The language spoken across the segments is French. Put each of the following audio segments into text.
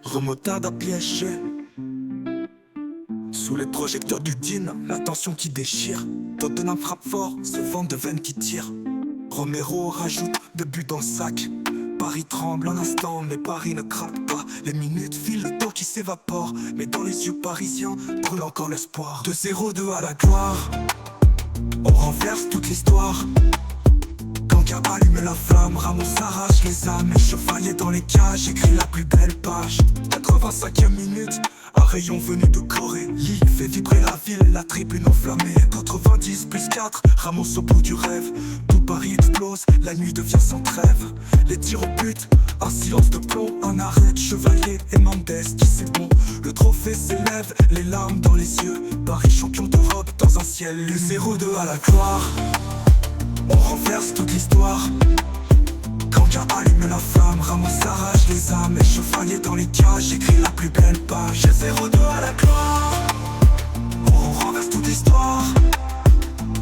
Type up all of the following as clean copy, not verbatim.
Remontada piégée sous les projecteurs du DIN, la tension qui déchire. Tottenham frappe fort, ce vent de veine qui tire. Romero rajoute de buts dans le sac. Paris tremble un instant, mais Paris ne craque pas. Les minutes filent, le temps qui s'évapore, mais dans les yeux parisiens brûle encore l'espoir. 2-0-2 à la gloire, on renverse toute l'histoire. Kanga allume la flamme, Ramos arrache les âmes. Et chevalier dans les cages, écrit la plus belle page. 85e minute, un rayon venu de Corée. Ligue fait vibrer la ville, la tribune enflammée. 90 plus 4, Ramos au bout du rêve. Tout Paris explose, la nuit devient sans trêve. Les tirs au but, un silence de plomb. Un arrêt de Chevalier et Mendes qui c'est bon. Le trophée s'élève, les larmes dans les yeux. Paris champion d'Europe dans un ciel lu. 0-2 à la gloire, on renverse toute l'histoire. Kanga allume la flamme, Ramos arrache les âmes. Et chevalier dans les cages, écrit la plus belle page. 0-2 à la gloire, on renverse toute l'histoire.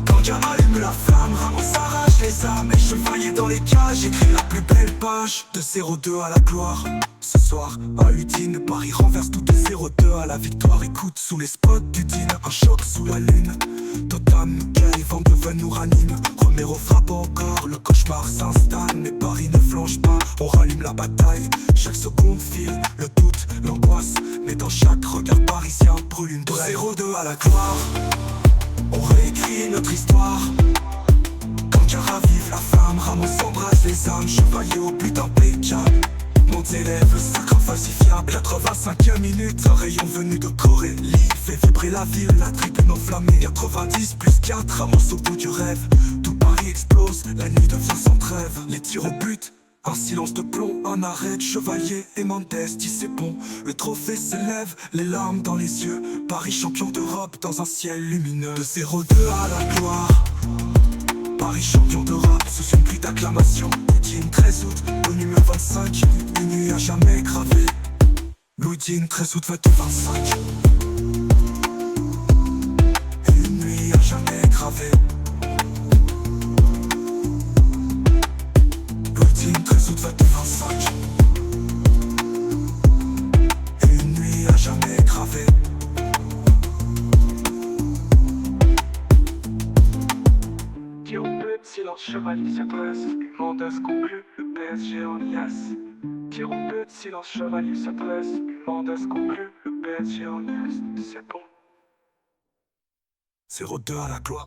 Kanga allume la flamme, Ramos arrache les âmes. Et chevalier dans les cages, écrit la plus belle page. 0-2 à la gloire, ce soir à Udine, Paris renverse tout. 0-2 à la victoire, écoute sous les spots du DIN. Un choc sous la lune, Tottenham nous cueille, vent de veine nous ranime. Romero frappe encore, le cauchemar s'installe. Mais Paris ne flanche pas, on rallume la bataille. Chaque seconde file, le doute, l'angoisse. Mais dans chaque regard parisien brûle une brève. 0-2 à la gloire, on réécrit notre histoire. Kanga ravive la flamme, Ramos embrasse les âmes. Chevalier au but impeccable, monte élève le sacre falsifiable. 85e minute, un rayon venu de Corée. Ligue fait vibrer la ville, la tribune enflammée. 90 plus 4, Ramos au bout du rêve. Tout Paris explose, la nuit devient sans trêve. Les tirs au but, un silence de plomb. Un arrêt de Chevalier et Mendes dit c'est bon. Le trophée s'élève, les larmes dans les yeux. Paris champion d'Europe dans un ciel lumineux. 2-0-2 à la gloire, Paris champion d'Europe sous une pluie d'acclamations. Louis 13 août, au numéro 25, une nuit à jamais gravée. Louis 13 août 25, une nuit à jamais gravée. Louis 13 août 25, une nuit à jamais gravée. Tir au but, silence, Chevalier s'adresse. Mendes conclut, le PSG en liesse. Tir au but, silence, Chevalier s'adresse. Mendes conclut, le PSG en liesse. C'est bon. 0-2 à la gloire.